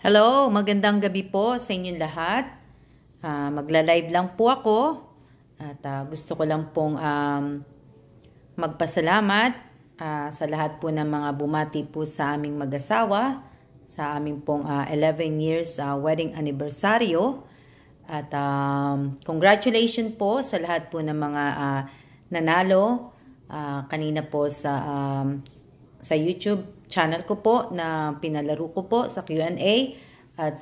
Hello, magandang gabi po sa inyong lahat. Magla-live lang po ako at gusto ko lang pong magpasalamat sa lahat po ng mga bumati po sa aming mag-asawa sa aming pong 11 years wedding anniversaryo. At congratulations po sa lahat po ng mga nanalo kanina po sa YouTube channel ko po na pinalaro ko po sa Q&A at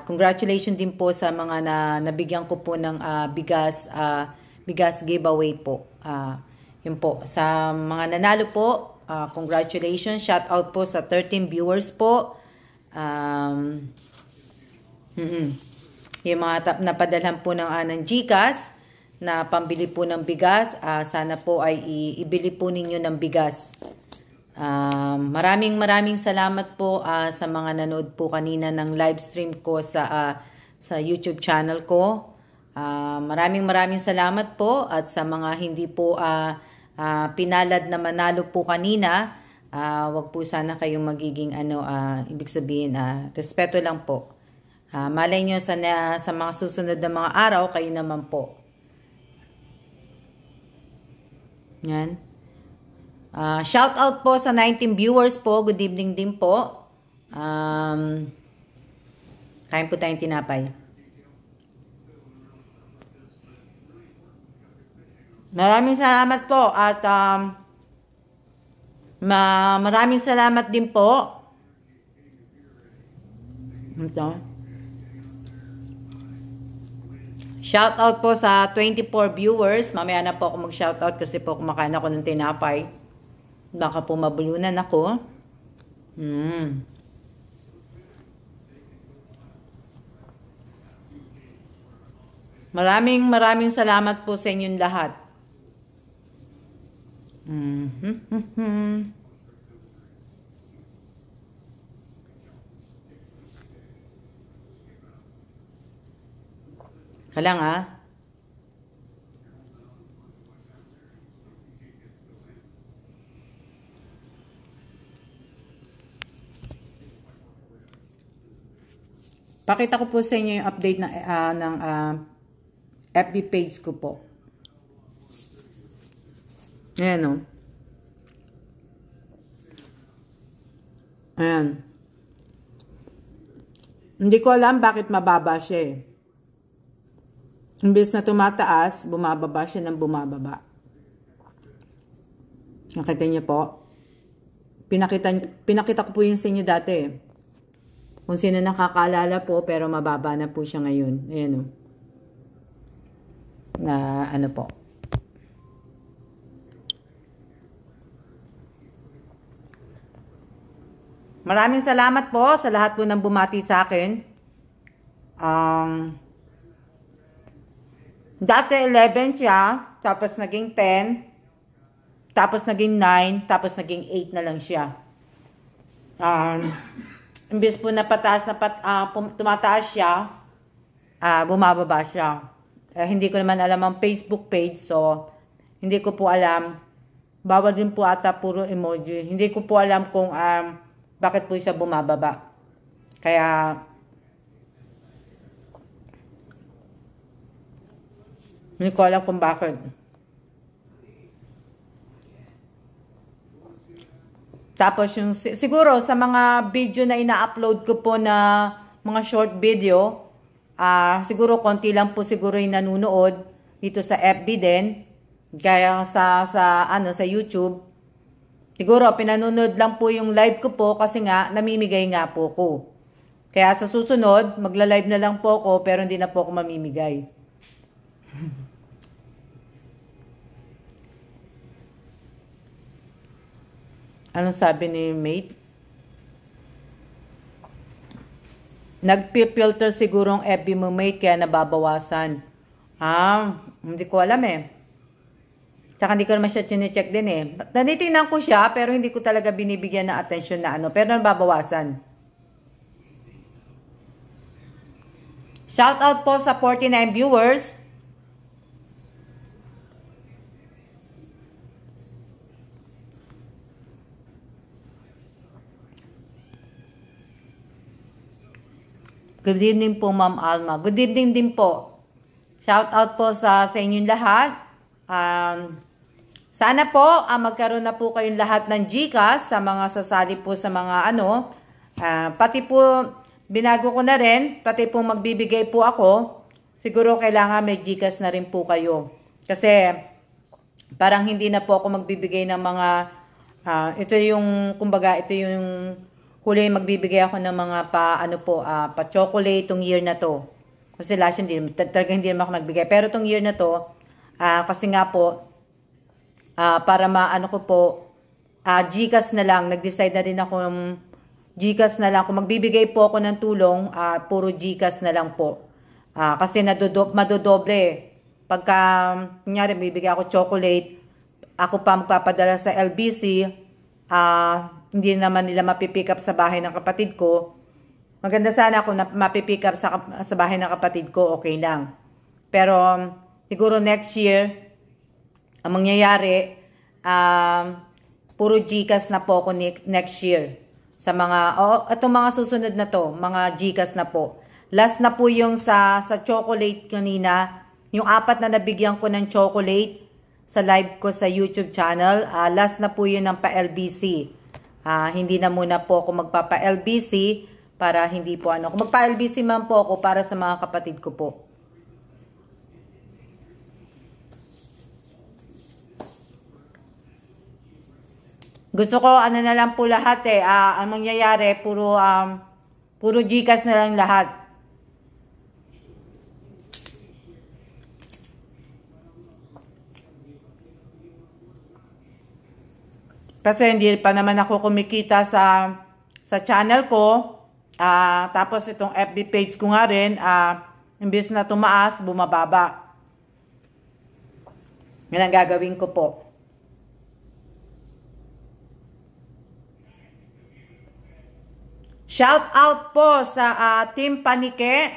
congratulations din po sa mga nabigyan ko po ng bigas giveaway po. Yun po. Sa mga nanalo po, congratulations. Shout out po sa 13 viewers po. Yung mga napadalhan po ng GCash na pambili po ng bigas, sana po ay ibili po ninyo ng bigas. Maraming salamat po sa mga nanood po kanina ng live stream ko sa YouTube channel ko. Maraming salamat po at sa mga hindi po pinalad na manalo po kanina, wag po sana kayong magiging ibig sabihin respeto lang po. Malay nyo sa mga susunod na mga araw kayo naman po. Yan. Shout out po sa 19 viewers po. Good evening din po. Kain po tayong tinapay. Maraming salamat po at maraming salamat din po. Ito. Shout out po sa 24 viewers. Mamaya na po ako mag-shout out kasi po kumakain ako ng tinapay. Baka po mabulunan ako. Maraming salamat po sa inyong lahat. Kalang pakita ko po sa inyo yung update ng FB page ko po. Ayan o. Ayan. Hindi ko alam bakit mababa siya eh. Imbes na tumataas, bumababa siya ng bumababa. Nakita niyo po? Pinakita ko po yun sa inyo dati eh. Kung sino nakakaalala po, pero mababa na po siya ngayon. Ayan o. Na ano po. Maraming salamat po sa lahat po ng bumati sa akin. Dati 11 siya, tapos naging 10, tapos naging 9, tapos naging 8 na lang siya. Imbes po na tumataas siya, bumababa siya. Hindi ko naman alam ang Facebook page, so hindi ko po alam. Bawal din po ata puro emoji. Hindi ko po alam kung bakit po siya bumababa. Kaya hindi ko alam kung bakit. Tapos yung siguro sa mga video na ina-upload ko po na mga short video, siguro konti lang po siguro yung nanonood dito sa FB din. Kaya sa YouTube. Siguro pinanonood lang po yung live ko po kasi nga namimigay nga po ko. Kaya sa susunod, magla-live na lang po ako pero hindi na po ako mamimigay. Anong sabi ni mate? Nagpi-filter siguro ang FB mo mate kaya nababawasan. Hindi ko alam eh. Tsaka hindi ko naman siya chine-check din eh. Nanitingnan ko siya pero hindi ko talaga binibigyan ng attention na pero nababawasan. Shout out po sa 49 viewers. Good evening po, Ma'am Alma. Good evening din po. Shout out po sa inyong lahat. Sana po magkaroon na po kayong lahat ng GCash sa mga sasali po sa mga ano. Pati po, binago ko na rin, pati po magbibigay po ako. Siguro kailangan may GCash na rin po kayo. Kasi parang hindi na po ako magbibigay ng mga, ito yung, kumbaga, ito yung huli magbibigay ako ng mga pa chocolate tong year na to. Kasi last year, talagang hindi naman ako nagbigay. Pero tong year na to, kasi nga po, para maano ko po, GCash na lang, nag-decide na rin ako GCash na lang. Kung magbibigay po ako ng tulong, puro GCash na lang po. Kasi madodoble. Pagka, kunyari, bibigay ako chocolate, ako pa magpapadala sa LBC, hindi naman nila mapipick up sa bahay ng kapatid ko. Maganda sana kung mapipick up sa bahay ng kapatid ko, okay lang. Pero, siguro next year, ang mangyayari, puro GCash na po ako next year. Sa mga, itong mga susunod na to, mga GCash na po. Last na po yung sa chocolate kanina, yung 4 na nabigyan ko ng chocolate sa live ko sa YouTube channel. Last na po yun ng pa-LBC. Hindi na muna po ako magpapa-LBC para hindi po ano. Kung magpa-LBC man po ako para sa mga kapatid ko po. Gusto ko ano na lang po lahat ang mangyayari puro GCash na lang lahat. Kasi hindi pa naman ako kumikita sa channel ko. Tapos itong FB page ko nga rin, imbes na tumaas, bumababa. Yan ang gagawin ko po. Shout out po sa Team Panike.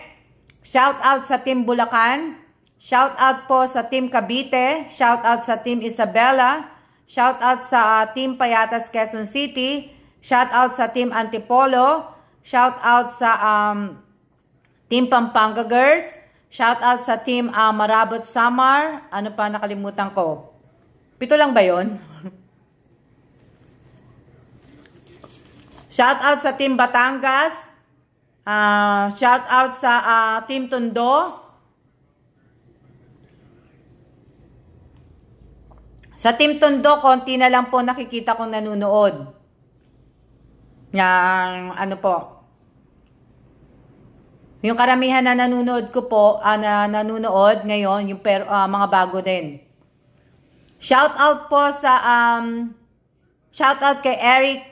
Shout out sa Team Bulacan. Shout out po sa Team Cavite. Shout out sa Team Isabela. Shout out sa Team Payatas Quezon City. Shout out sa Team Antipolo. Shout out sa Team Pampanga Girls. Shout out sa Team Marabot Samar. Ano pa nakalimutan ko? 7 lang ba yon? Shout out sa Team Batangas. Shout out sa Team Tondo. Sa Team Tondo, konti na lang po nakikita kong nanunood. Yang ano po. Yung karamihan na nanunood ko po, na nanunood ngayon, yung mga bago din. Shout out po sa shout out kay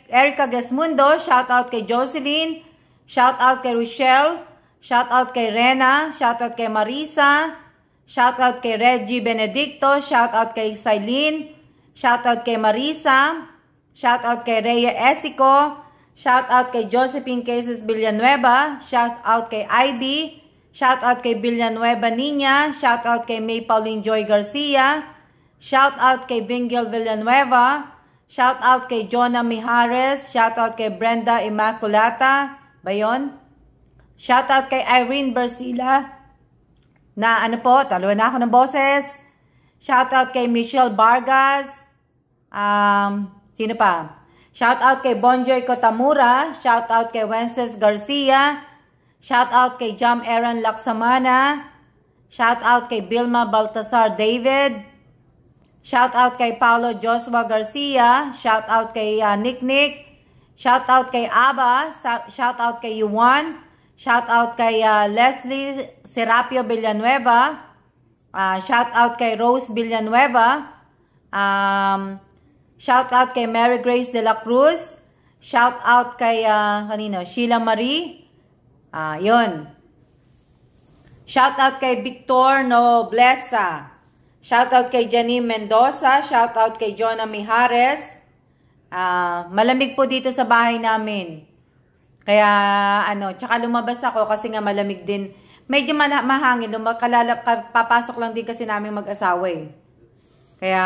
Erica Gasmundo, shout out kay Jocelyn, shout out kay Rochelle, shout out kay Rena, shout out kay Marisa, shout out kay Reggie Benedicto, shout out kay Cylene, shout out kay Marisa, shout out kay Rhea Esico, shout out kay Josephine Cases Villanueva, shout out kay Ivy, shout out kay Villanueva Nina, shout out kay May Pauline Joy Garcia, shout out kay Bingel Villanueva, shout out kay Jonah Mijares, shout out kay Brenda Immaculata, ba yun? Shout out kay Irene Barcila, na ano po, talo na ako ng boses. Shout out kay Michelle Vargas. Sino pa? Shout out kay Bonjoy Kotamura. Shout out kay Wences Garcia. Shout out kay Jam Aaron Laksamana. Shout out kay Vilma Baltasar David. Shout out kay Paulo Joshua Garcia. Shout out kay Nick Nick. Shout out kay Aba. Shout out kay Yuan. Shout out kay Leslie Serapio Villanueva. Shout out kay Rose Villanueva. Shout out kay Mary Grace de la Cruz. Shout out kay Sheila Marie. Yun. Shout out kay Victor Noblesa. Shout out kay Janine Mendoza. Shout out kay Jonah Mijares. Malamig po dito sa bahay namin. Kaya tsaka lumabas ako kasi nga malamig din. Medyo mahangin. Papasok lang din kasi namin mag-asawa eh. Kaya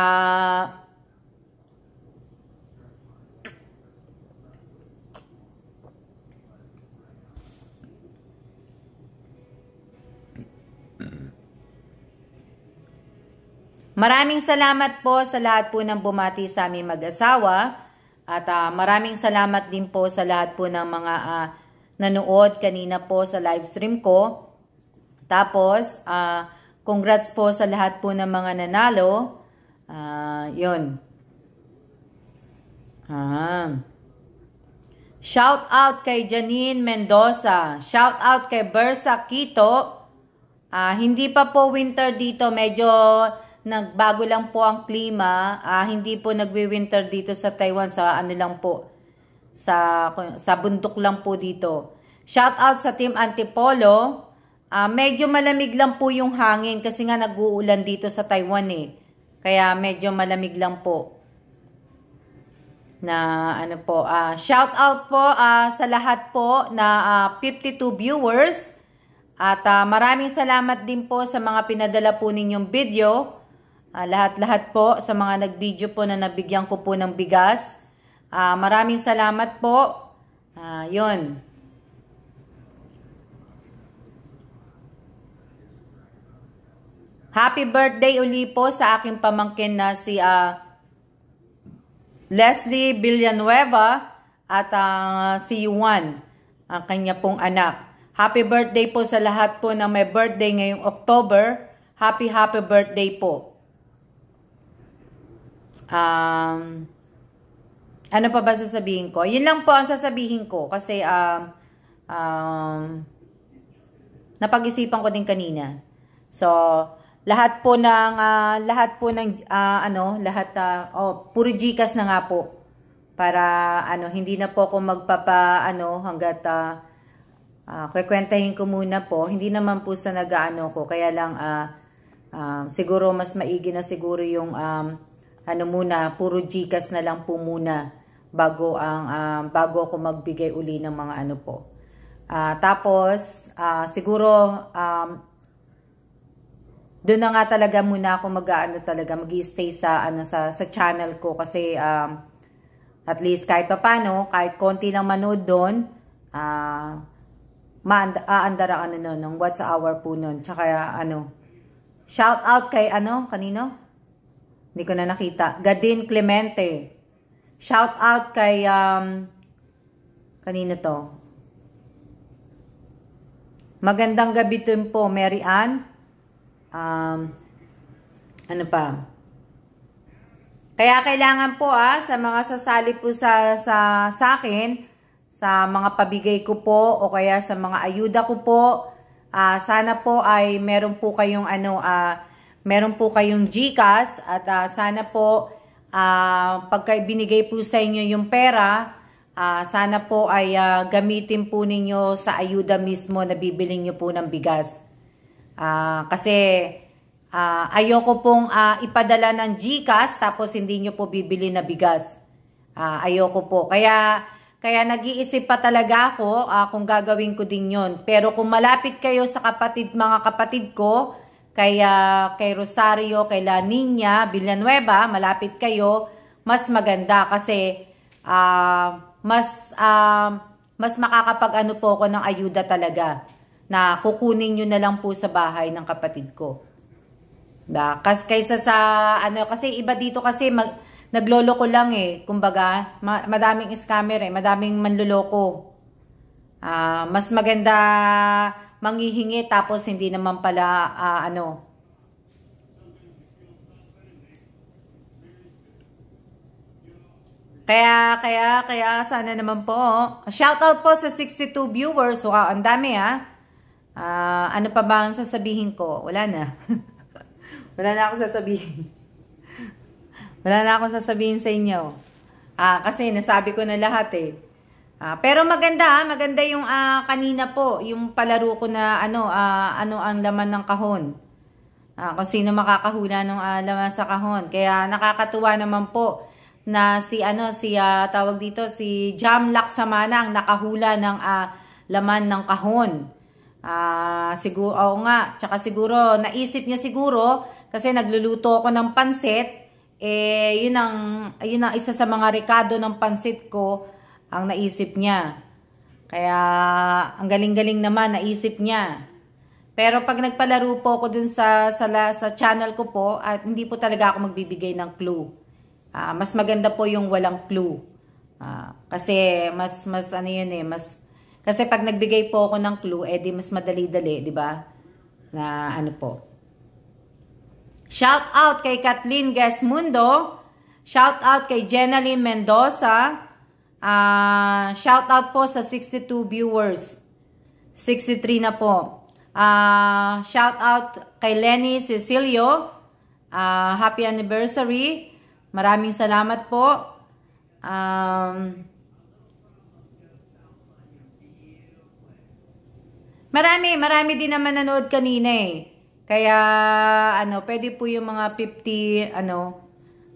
Maraming salamat po sa lahat po ng bumati sa aming mag-asawa. At maraming salamat din po sa lahat po ng mga nanood kanina po sa live stream ko. Tapos, congrats po sa lahat po ng mga nanalo. Yun. Shout out kay Janine Mendoza. Shout out kay Bersa Quito. Hindi pa po winter dito. Medyo nagbago lang po ang klima. Hindi po nagwi-winter dito sa Taiwan. Sa ano lang po. Sa bundok lang po dito. Shout out sa Team Antipolo. Medyo malamig lang po yung hangin. Kasi nga nag-uulan dito sa Taiwan eh. Kaya medyo malamig lang po. Na ano po. Shout out po sa lahat po na 52 viewers. At maraming salamat din po sa mga pinadala po ninyong video. Lahat-lahat po sa mga nag-video po na nabigyan ko po ng bigas. Maraming salamat po. Yun. Happy birthday uli po sa aking pamangkin na si Leslie Villanueva at si Juan, ang kanya pong anak. Happy birthday po sa lahat po na may birthday ngayong October. Happy birthday po. Ano pa ba sasabihin ko? Yun lang po ang sasabihin ko kasi napag-isipan ko din kanina. So, lahat po ng puro GCash na nga po para hindi na po ako hangga't kukwentahin ko muna po. Hindi naman po sa nag-aano ko, kaya lang siguro mas maigi na siguro yung muna, puro GCash na lang po muna bago ako magbigay uli ng mga po. Tapos siguro doon na nga talaga muna ako mag-stay sa sa channel ko kasi at least kahit paano, kahit konti lang manood doon, aandar ang ng what's hour po noon. Tsaka shout out kay kanino? Hindi ko na nakita. Gadin Clemente. Shout out kay kanino to? Magandang gabi din po, Mary Ann. Ano pa? Kaya kailangan po sa mga sasali po sa akin, sa mga pabigay ko po o kaya sa mga ayuda ko po, sana po ay meron po kayong GCash at sana po pagka binigay po sa inyo yung pera, sana po ay gamitin po ninyo sa ayuda mismo na bibiling nyo po ng bigas. Kasi ayoko pong ipadala ng GCash tapos hindi nyo po bibili na bigas. Ayoko po. Kaya nag-iisip pa talaga ako kung gagawin ko din yon. Pero kung malapit kayo sa mga kapatid ko, kay Rosario, kay La Niña Villanueva, malapit kayo, mas maganda kasi mas makakapag po ako ng ayuda talaga na kukunin nyo na lang po sa bahay ng kapatid ko. Kaysa sa kasi iba dito kasi nagloloko lang kumbaga madaming scammer madaming manloloko. Mas maganda manghihingi tapos hindi naman pala Kaya sana naman po. Shout out po sa 62 viewers. Wow, ang dami ano pa ba ang sasabihin ko? Wala na. Wala na akong sasabihin. Wala na akong sasabihin sa inyo. Kasi nasabi ko na lahat pero maganda yung kanina po, yung palaro ko na ano ang laman ng kahon. Kung sino makakahula ng laman sa kahon. Kaya nakakatuwa naman po na si tawag dito, si Jam Laksamana ang nakahula ng laman ng kahon. Siguro, tsaka siguro, naisip niya siguro, kasi nagluluto ako ng pansit, yun ang isa sa mga rekado ng pansit ko, ang naisip niya. Kaya, ang galing-galing naman, naisip niya. Pero pag nagpalaro po ako dun sa channel ko po, at hindi po talaga ako magbibigay ng clue. Mas maganda po yung walang clue. Kasi mas ano yun eh, kasi pag nagbigay po ako ng clue, di mas madali-dali, di ba? Na ano po. Shout out kay Kathleen Gesmundo. Shout out kay Jenaline Mendoza. Shout out po sa 62 viewers. 63 na po. Shout out kay Lenny Cecilio. Happy anniversary. Maraming salamat po. Marami din naman nanood kanina eh. Kaya, pwede po yung mga 50,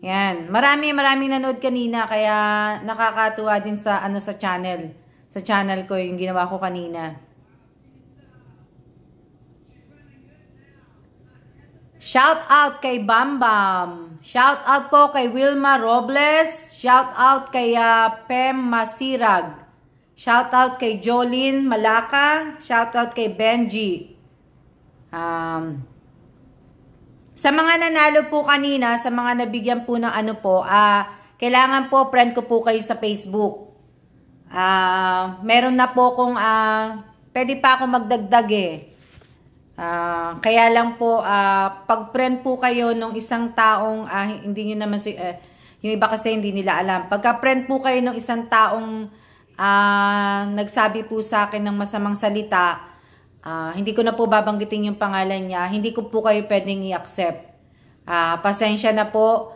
yan. Maraming nanood kanina, kaya nakakatuwa din sa, sa channel. Sa channel ko, yung ginawa ko kanina. Shout out kay Bambam. Shout out po kay Wilma Robles. Shout out kay Pem Masirag. Shout out kay Jolene Malaka. Shout out kay Benji. Sa mga nanalo po kanina, sa mga nabigyan po ng kailangan po friend ko po kayo sa Facebook. Meron na po kung pwede pa ako magdagdag eh. Kaya lang po, pag friend po kayo nung isang taong, hindi nyo naman yung iba kasi hindi nila alam. Pagka friend po kayo nung isang taong nagsabi po sa akin ng masamang salita, hindi ko na po babanggitin yung pangalan niya. Hindi ko po kayo pwedeng i-accept. Pasensya na po.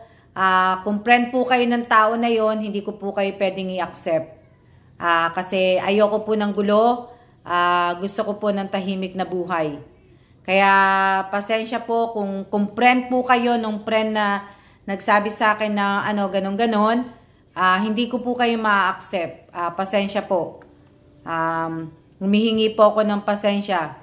Kung friend po kayo ng tao na yon, hindi ko po kayo pwedeng i-accept. Kasi ayoko po ng gulo. Gusto ko po ng tahimik na buhay. Kaya pasensya po kung friend po kayo nung friend na nagsabi sa akin na ganon-ganon, hindi ko po kayo ma-accept. Pasensya po. Humihingi po ako ng pasensya.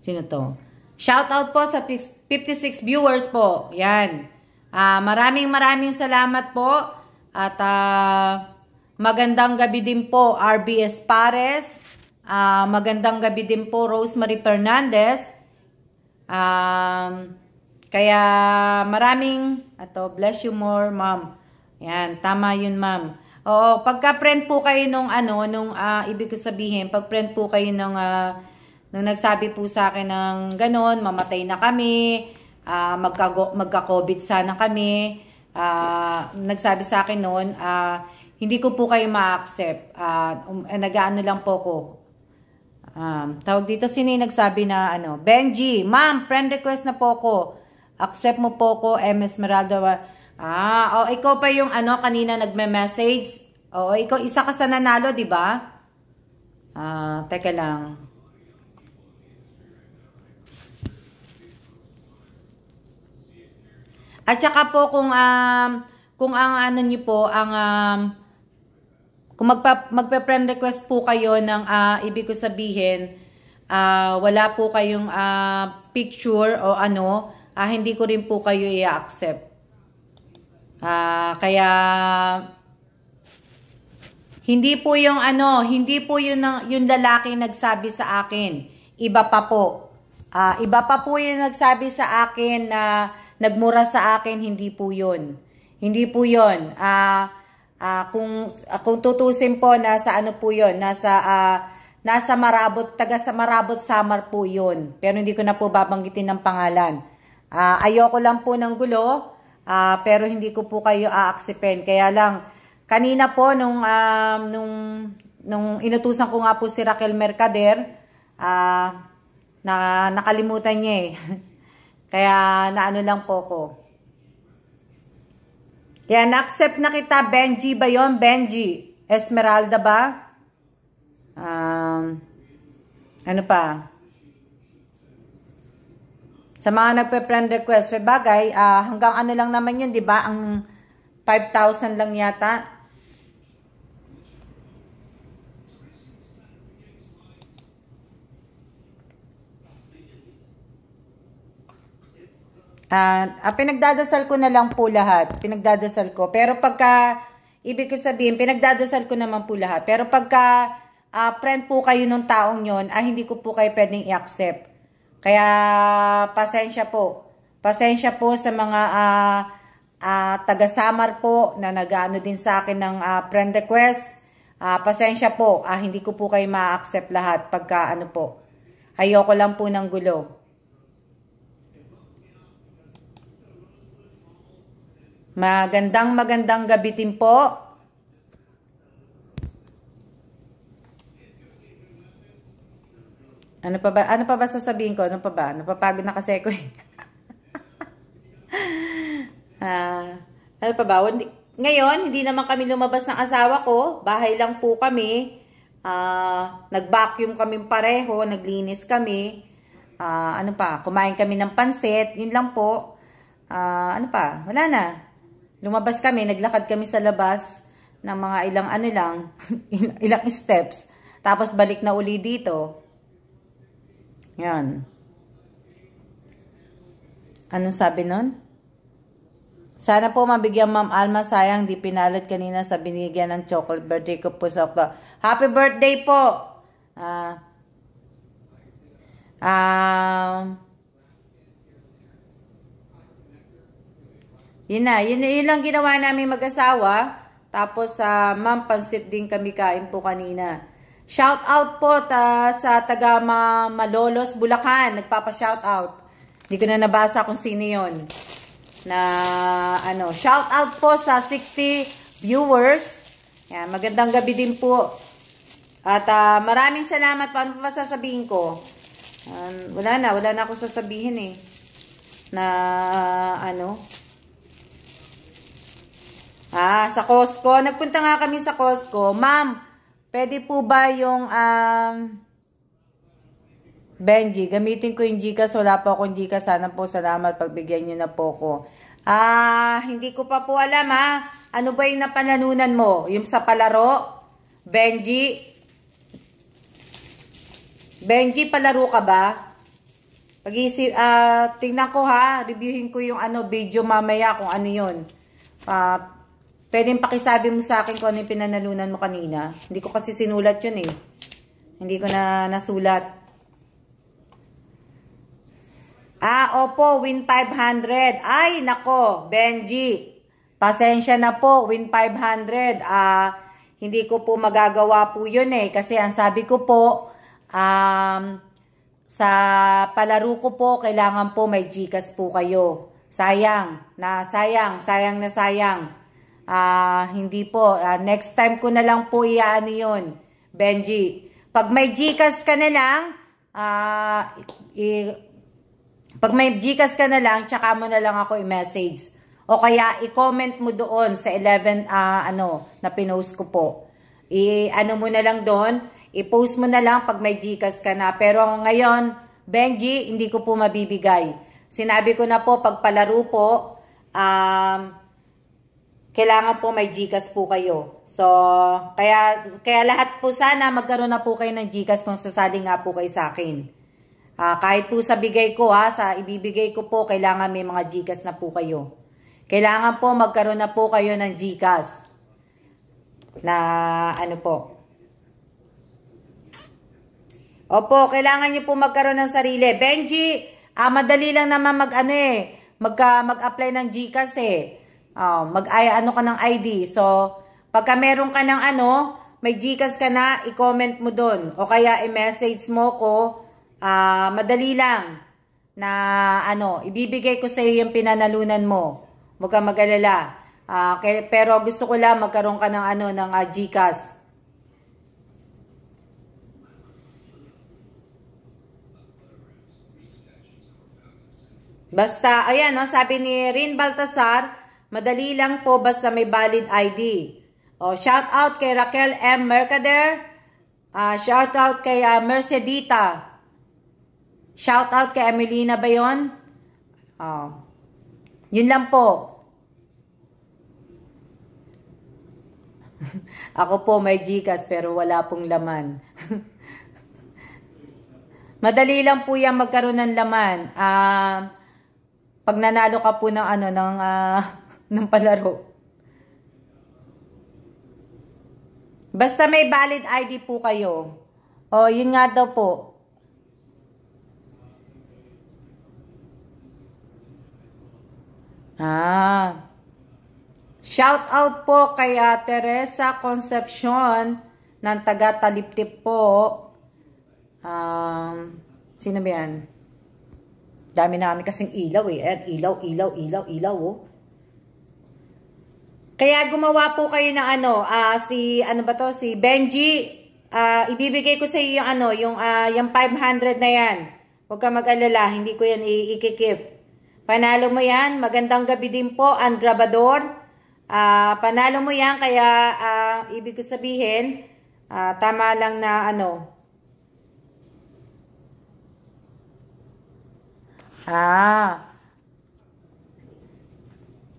Sino to? Shout out po sa 56 viewers po. Yan. Maraming salamat po. At magandang gabi din po RBS Pares. Magandang gabi din po Rosemary Fernandez. Kaya bless you more, ma'am. Yan, tama yun, ma'am. Oo, pagka friend po kayo nung ibig ko sabihin, pag friend po kayo nung nagsabi po sa akin ng ganon, mamatay na kami, magka-COVID sana kami, nagsabi sa akin noon, hindi ko po kayo ma-accept. Nag-ano lang po ko. Tawag dito, sino yung nagsabi na Benji, ma'am, friend request na po ko. Accept mo po ko, M. Esmeralda. Ikaw pa yung kanina nagme-message. Ikaw, isa ka sa nanalo, di ba? Teka lang. At saka po kung ang niyo po, kung magpe-friend request po kayo ng ibig ko sabihin, wala po kayong picture o hindi ko rin po kayo i-accept. Kaya hindi po yung yung lalaki nagsabi sa akin. Iba pa po. Iba pa po yung nagsabi sa akin na nagmura sa akin, hindi po yun. Hindi po yun. Kung tutusin po, nasa po yun, nasa Marabot, taga sa Marabot, Samar po yun. Pero hindi ko na po babanggitin ng pangalan. Ayoko lang po ng gulo, pero hindi ko po kayo a-accepten. Kaya lang, kanina po, nung inutusan ko nga po si Raquel Mercader, nakalimutan niya eh. Kaya naano lang po ko. Yan, na-accept na kita. Benji ba yun? Benji. Esmeralda ba? Ano pa? Sa mga nagpe-friend request, may bagay, hanggang lang naman yun, di ba? Ang 5,000 lang yata. Pinagdadasal ko na lang po lahat. Pinagdadasal ko. Pero pagka, ibig ko sabihin, pinagdadasal ko naman po lahat. Pero pagka friend po kayo nung taong yon, hindi ko po kayo pwedeng i-accept. Kaya, pasensya po. Pasensya po sa mga taga-Samar po na nag-ano din sa akin ng friend request. Pasensya po. Hindi ko po kayo ma-accept lahat pagka ano po. Ayoko lang po ng gulo. Magandang gabi din po. Ano pa ba? Ano pa ba sasabihin ko? Ano pa ba? Napapagod na kasi ako eh. Ano pa ba? Ngayon, hindi naman kami lumabas ng asawa ko. Bahay lang po kami. Nag-vacuum kami pareho. Naglinis kami. Ano pa? Kumain kami ng pansit. Yun lang po. Ano pa? Wala na. Lumabas kami, naglakad kami sa labas ng mga ilang ano lang, ilang steps. Tapos balik na uli dito. Yan. Anong sabi nun? Sana po mabigyan Ma'am Alma, sayang di pinalad kanina sa binigyan ng chocolate. Birthday ko po sa October. Happy birthday po! Yun lang ginawa namin mag-asawa. Tapos, ma'am, pansit din kami kain po kanina. Shout out po sa taga Malolos, Bulacan. Nagpapa-shout out. Hindi ko na nabasa kung sino yun. Shout out po sa 60 viewers. Yan, magandang gabi din po. At maraming salamat. Paano pa sasabihin ko? Wala na akong sasabihin eh. Sa Costco. Nagpunta nga kami sa Costco. Ma'am, pwede po ba yung Benji? Gamitin ko yung Gcash. Wala po akong Gcash. Sana po salamat. Pagbigyan nyo na po ko. Hindi ko pa po alam Ano ba yung napanalunan mo? Yung sa palaro? Benji? Benji, palaro ka ba? Pag-isip, tingnan ko reviewin ko yung video mamaya kung ano yun. Pwedeng pakisabi mo sa akin kung ano yung pinanalunan mo kanina. Hindi ko kasi sinulat yun eh. Hindi ko na nasulat. Opo, win 500. Ay, nako, Benji. Pasensya na po, win 500. Hindi ko po magagawa po yun eh. Kasi ang sabi ko po, sa palaro ko po, kailangan po may Gcash po kayo. Sayang na sayang. Hindi po. Next time ko na lang po iyaano yun, Benji. Pag may Gcash ka na lang, tsaka mo na lang ako i-message. O kaya i-comment mo doon sa 11, na pinost ko po. Mo na lang doon, i-post mo na lang pag may Gcash ka na. Pero ngayon, Benji, hindi ko po mabibigay. Sinabi ko na po, pag palaro po, kailangan po may Gcash po kayo. So, kaya lahat po sana magkaroon na po kayo ng Gcash kung sasali nga po kayo sa akin. Kahit po sa bigay ko sa ibibigay ko po, kailangan may mga Gcash na po kayo. Kailangan po magkaroon na po kayo ng Gcash. Na po. Opo, kailangan nyo po magkaroon ng sarili. Benji, madali lang naman mag-apply ng Gcash mag-ano ka ng ID. So, pagka meron ka ng may Gcash ka na, i-comment mo dun. O kaya i-message mo ko, madali lang na ibibigay ko sa iyo yung pinanalunan mo. Huwag kang mag-alala. Pero gusto ko lang magkaroon ka ng ng Gcash. Basta, ayan, sabi ni Rin Baltasar, madali lang po basta may valid ID. Shout out kay Raquel M. Mercader. Shout out kay Mercedita. Shout out kay Amelina ba yun? Yun lang po. Ako po may Gcash pero wala pong laman. Madali lang po yan magkaroon ng laman. Pag nanalo ka po ng ano, ng palaro. Basta may valid ID po kayo. O, yun nga daw po. Shout out po kay Teresa Concepcion ng taga Taliptip po. Sino ba yan? Dami namin kasing ilaw eh. Ilaw oh. Kaya gumawa po kayo ng ano, si Benji. Ibibigay ko sa iyo yung 500 na yan. Huwag ka mag-alala, hindi ko yan ikikip. Panalo mo yan, magandang gabi din po, ang grabador. Panalo mo yan, kaya ibig ko sabihin, tama lang na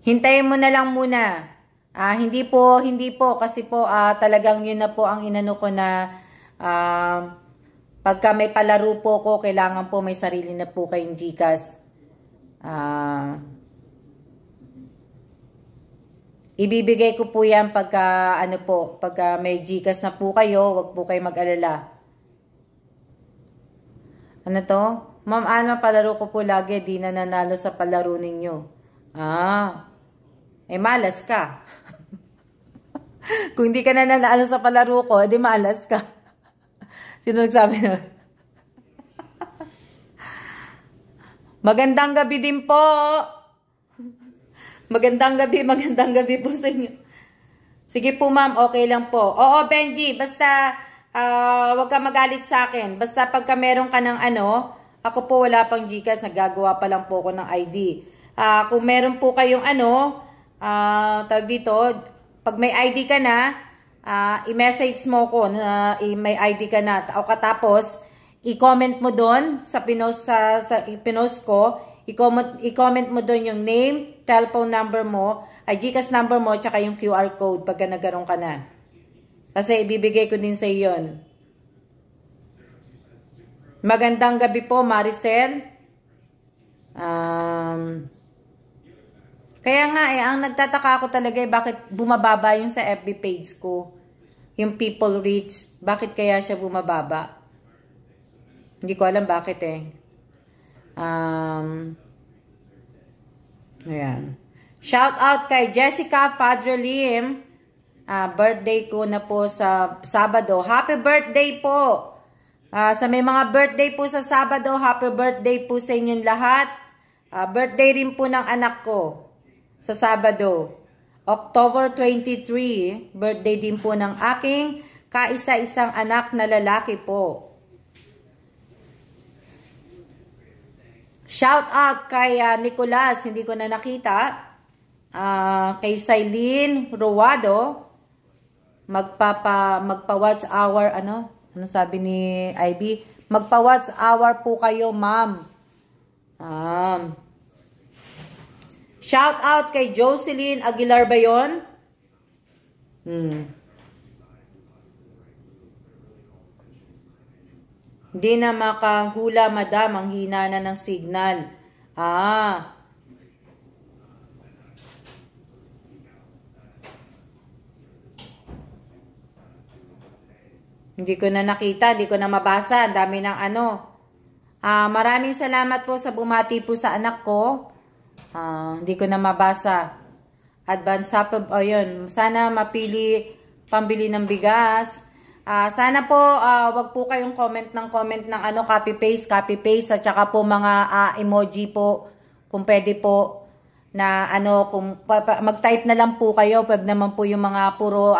hintayin mo na lang muna. Hindi po kasi po talagang yun na po ang inano ko na pagka may palaro po ko, kailangan po may sarili na po kayong GCash. Ibibigay ko po yan pagka pagka may GCash na po kayo, wag po kayo mag-alala. Ano to? Ma'am Alma, palaro ko po lagi, di na nanalo sa palaro ninyo. Malas ka. Kung hindi ka na nanalo sa palaro ko, di malas ka. Sino nagsabi nun? Magandang gabi din po. Magandang gabi po sa inyo. Sige po ma'am, okay lang po. Oo Benji, basta wag ka magalit sa akin. Basta pagka meron ka ng ako po wala pang GCash, naggagawa pa lang po ako ng ID. Kung meron po kayong tawag dito, pag may ID ka na, i-message mo ko na may ID ka na. O katapos, i-comment mo doon sa pinost ko, i-comment mo doon yung name, telephone number mo, GCash number mo, tsaka yung QR code pagka nagkaroon ka na. Kasi ibibigay ko din sa iyon. Magandang gabi po, Maricel. Kaya nga ang nagtataka ako talaga bakit bumababa yung sa FB page ko. Yung people reach, bakit kaya siya bumababa? Hindi ko alam bakit Ayan. Shout out kay Jessica Padre Lim. Birthday ko na po sa Sabado. Happy birthday po! Sa may mga birthday po sa Sabado, happy birthday po sa inyong lahat. Birthday rin po ng anak ko sa Sabado. October 23, birthday din po ng aking kaisa-isang anak na lalaki po. Shout out kay Nicolas, hindi ko na nakita. Kay Sailin Ruado, magpa-watch hour, ano sabi ni IB? Magpa-watch hour po kayo, ma'am. Shout out kay Jocelyn Aguilar ba yun? Hindi na makahula, madam. Ang hina na ng signal. Hindi ko na nakita, hindi ko na mabasa. Ang dami ng maraming salamat po sa bumati po sa anak ko. Hindi ko na mabasa. Advance happy, yun. Sana mapili pambili ng bigas. Sana po, wag po kayong comment ng copy-paste, at saka po mga emoji po, kung pwede po, na kung mag-type na lang po kayo, pag naman po yung mga puro,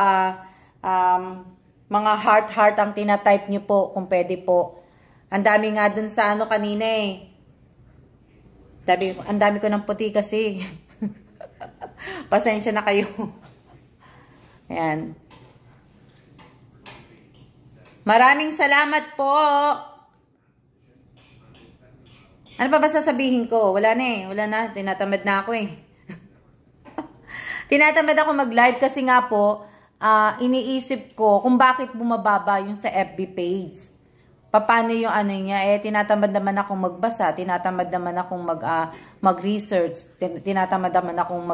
mga heart ang tina-type nyo po, kung pwede po. Ang dami nga dun sa kanina ang dami ko ng puti kasi. Pasensya na kayo. Ayan. Maraming salamat po. Ano pa ba sasabihin ko? Wala na Wala na. Tinatamad na ako Tinatamad ako mag-live kasi nga po, iniisip ko kung bakit bumababa yung sa FB page. paano yung ano niya, tinatamad naman akong magbasa, tinatamad naman akong mag-research, tinatamad naman akong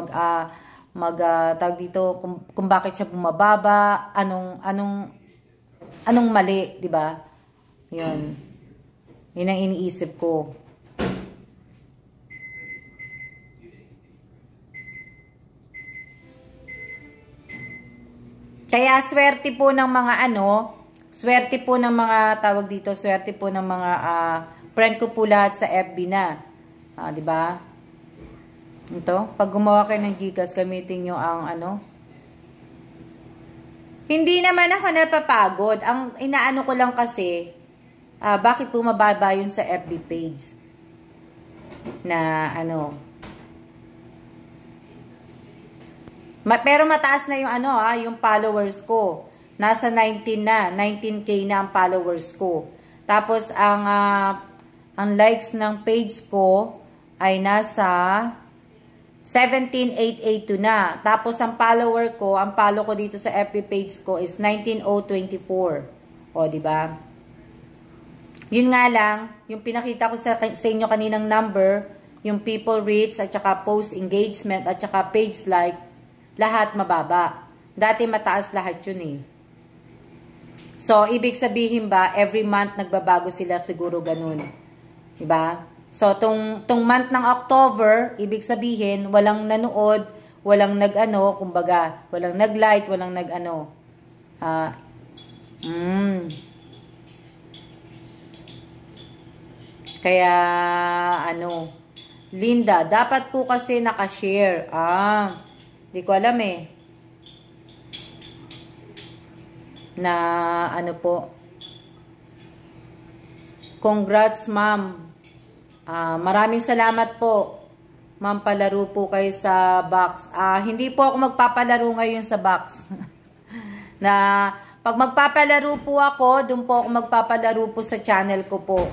tawag dito, kung bakit siya bumababa, anong mali, di ba? Yun. Yun ang iniisip ko. Kaya swerte po ng mga swerte po ng mga tawag dito, swerte po ng mga friend ko po lahat sa FB na. 'Di ba? Ito, pag gumawa kayo ng Gcash, gamitin niyo ang Hindi naman ako napapagod. Ang inaano ko lang kasi, bakit bumababa yun sa FB page? Na pero mataas na yung yung followers ko. Nasa 19K na ang followers ko. Tapos ang likes ng page ko ay nasa 17,882 na. Tapos ang follow ko dito sa FB page ko is 19,024. O, di ba? Yun nga lang, yung pinakita ko sa inyo kaninang number, yung people reach at saka post engagement at saka page like, lahat mababa. Dati mataas lahat yun eh. So, ibig sabihin ba, every month nagbabago sila, siguro ganun. Diba? So, tong month ng October, ibig sabihin, walang nanood, walang kumbaga, walang nag-like, walang Kaya, Linda, dapat po kasi nakashare. Di ko alam eh. Na po. Congrats, ma'am. Maraming salamat po. Ma'am, palaro po kayo sa box. Hindi po ako magpapalaro ngayon sa box. Pag magpapalaro po ako, doon po ako magpapalaro po sa channel ko po.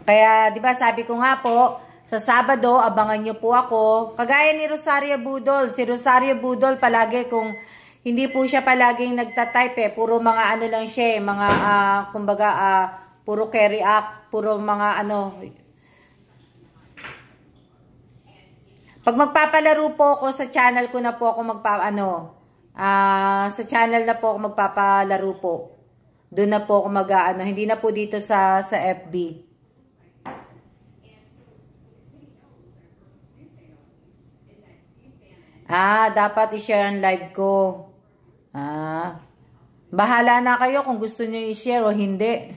Kaya, di ba, sabi ko nga po, sa Sabado, abangan nyo po ako. Kagaya ni Rosario Budol. Si Rosario Budol, palagi kung hindi po siya palaging nagtatype puro mga lang siya, mga, kumbaga, puro carry up, puro mga Pag magpapalaro po ako sa channel ko na po ako sa channel na po ako magpapalaro po. Doon na po ako hindi na po dito sa FB. Dapat i-share ang live ko. Bahala na kayo kung gusto niyo i-share o hindi.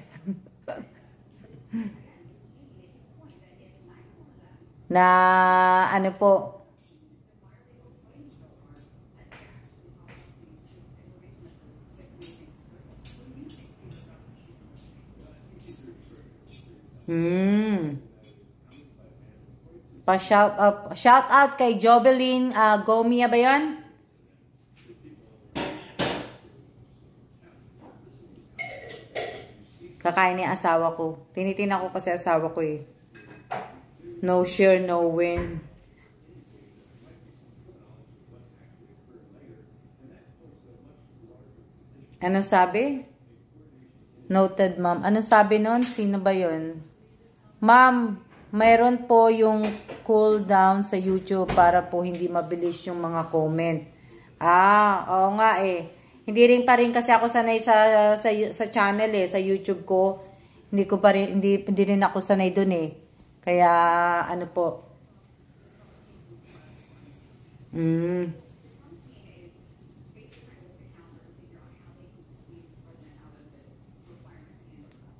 Na po. Shout out kay Jobeline Gomia ba yun? Kakain ni asawa ko. Tinitingnan ko kasi asawa ko eh. No share, no win. Ano sabi? Noted, ma'am. Ano sabi nun? Sino ba yun? Ma'am, mayroon po yung cooldown sa YouTube para po hindi mabilis yung mga comment. Oo nga eh. Hindi rin pa rin kasi ako sanay sa channel sa YouTube ko. Hindi rin ako sanay dun eh. Kaya po.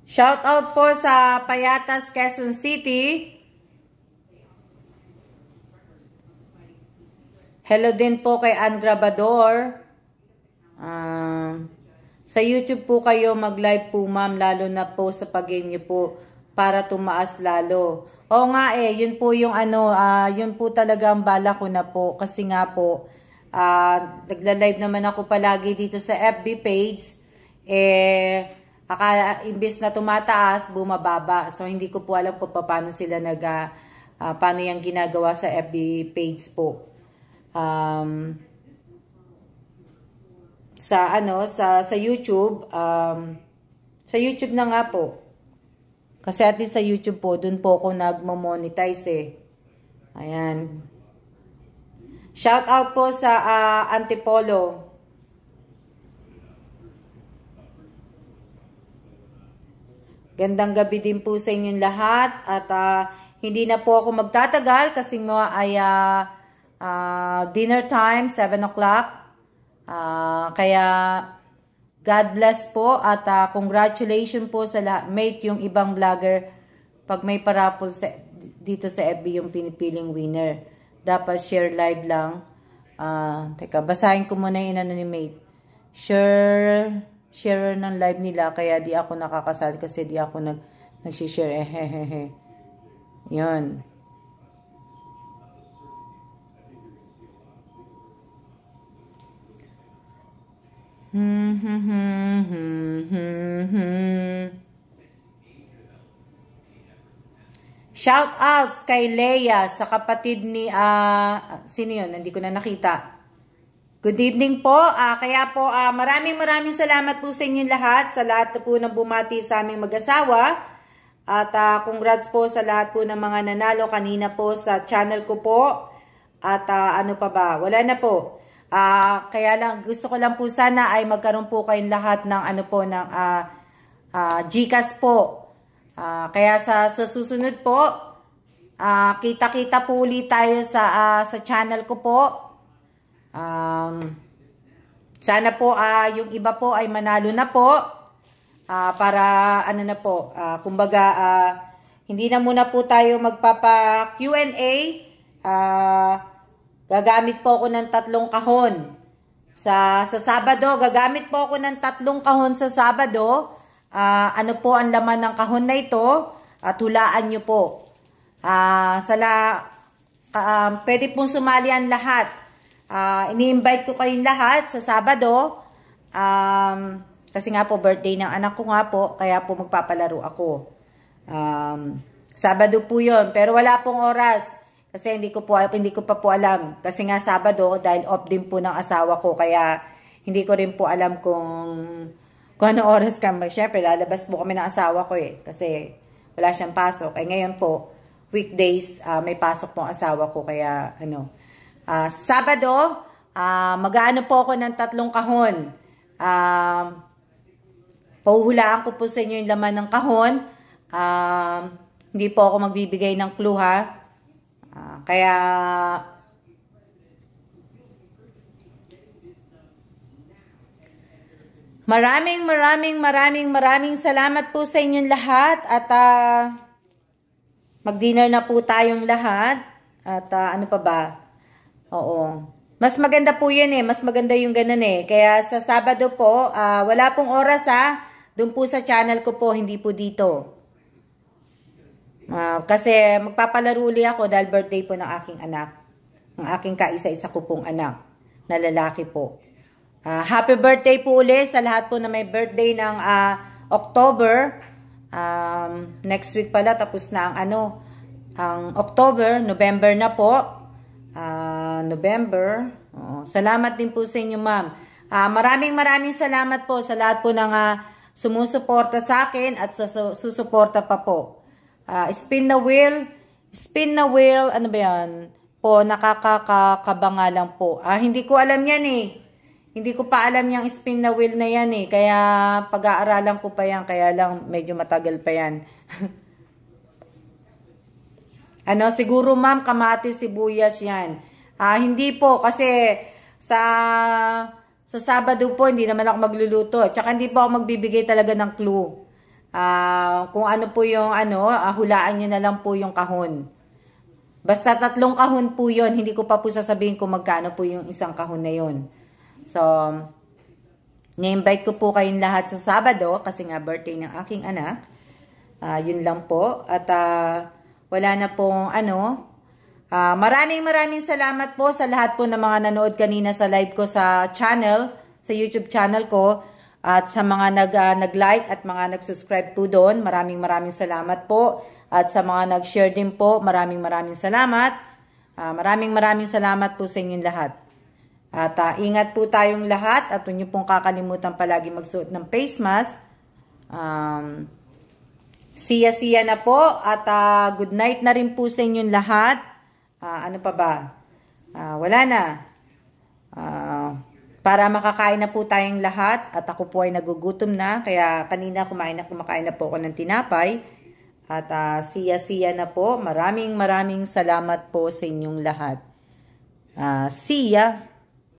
Shout out po sa Payatas, Quezon City. Hello din po kay Ann Grabador. Sa YouTube po kayo mag-live po, ma'am, lalo na po sa pag-game nyo po para tumaas lalo. Oo nga yun po yung yun po talaga ang bala ko na po kasi nga po nagla-live naman ako palagi dito sa FB page imbes na tumataas, bumababa. So, hindi ko po alam kung paano sila paano yung ginagawa sa FB page po. Sa YouTube, Sa YouTube na nga po. Kasi at least sa YouTube po, dun po ako nagmo-monetize eh. Ayan. Shout out po sa Antipolo. Gandang gabi din po sa inyong lahat. At hindi na po ako magtatagal kasi mga ay dinner time, 7 o'clock. Kaya God bless po at congratulations po sa lahat. Mate, yung ibang vlogger, pag may parapol dito sa FB yung pinipiling winner, dapat share live lang. Teka, basahin ko muna yung ano ni Mate. Share ng live nila, kaya di ako nakakasal kasi di ako nagsishare. Yun. Shout outs kay Leia sa kapatid ni sino yun? Hindi ko na nakita. Good evening po. Kaya po maraming salamat po sa inyong lahat, sa lahat po ng bumati sa aming mag-asawa. At congrats po sa lahat po ng mga nanalo kanina po sa channel ko po. At ano pa ba? Wala na po. Kaya lang, gusto ko lang po sana ay magkaroon po kayong lahat ng ano po, ng GCash po. Kaya sa susunod po, kita-kita po ulit tayo sa channel ko po. Sana po yung iba po ay manalo na po. Para ano na po, kumbaga, hindi na muna po tayo magpapa Q&A. Gagamit po ako ng 3 kahon. Sa Sabado, gagamit po ako ng 3 kahon sa Sabado. Ano po ang laman ng kahon na ito? At hulaan nyo po. Pwede pong sumali ang lahat. Ini-invite ko kayong lahat sa Sabado. Kasi nga po, birthday ng anak ko nga po. Kaya po magpapalaro ako. Sabado po yun. Pero wala pong oras. Kasi hindi ko pa po alam. Kasi nga Sabado, dahil off din po ng asawa ko. Kaya hindi ko rin po alam kung ano oras kami. Siyempre, lalabas po kami ng asawa ko eh. Kasi wala siyang pasok. Ngayon po, weekdays, may pasok po ang asawa ko. Kaya ano, Sabado, mag-aano po ako ng 3 kahon. Pahuhulaan ko po sa inyo yung laman ng kahon. Hindi po ako magbibigay ng clue ha. Kaya maraming salamat po sa inyong lahat at mag-dinner na po tayong lahat at ano pa ba? Oo. Mas maganda po yun eh. Mas maganda yung ganun eh. Kaya sa Sabado po, wala pong oras ha. Doon po sa channel ko po, hindi po dito. Kasi magpapalaro uli ako dahil birthday po ng aking anak. Ang aking kaisa-isa ko pong anak na lalaki po. Happy birthday po uli sa lahat po na may birthday ng October. Next week pala tapos na ang October, November na po. November. Salamat din po sa inyo, ma'am. Maraming salamat po sa lahat po ng sumusuporta sa akin at susuporta pa po. Spin the wheel, ano ba yan? Po, nakakakabanga lang po. Hindi ko alam yan eh. Hindi ko pa alam yung spin the wheel na yan eh. Kaya pag-aaralan ko pa yan, kaya lang medyo matagal pa yan. Siguro ma'am, kamatis, sibuyas yan. Hindi po, kasi sa Sabado po, hindi naman ako magluluto. Tsaka hindi po ako magbibigay talaga ng clue. Kung ano po yung hulaan nyo na lang po yung kahon. Basta 3 kahon po yun. Hindi ko pa po sasabihin kung magkano po yung isang kahon na yun. So, ni-invite ko po kayong lahat sa Sabado kasi nga birthday ng aking anak. Yun lang po. At wala na pong maraming salamat po sa lahat po ng mga nanood kanina sa live ko sa channel, sa YouTube channel ko. At sa mga nag-like at mga nag-subscribe po doon, maraming salamat po. At sa mga nag-share din po, maraming salamat. Maraming salamat po sa inyong lahat. At ingat po tayong lahat at huwag niyo pong kakalimutan palagi magsuot ng face mask. Siya na po at good night na rin po sa inyong lahat. Ano pa ba? Wala na. Para makakain na po tayong lahat at ako po ay nagugutom na. Kaya kanina kumakain na po ako ng tinapay. At siya na po. Maraming salamat po sa inyong lahat. See ya!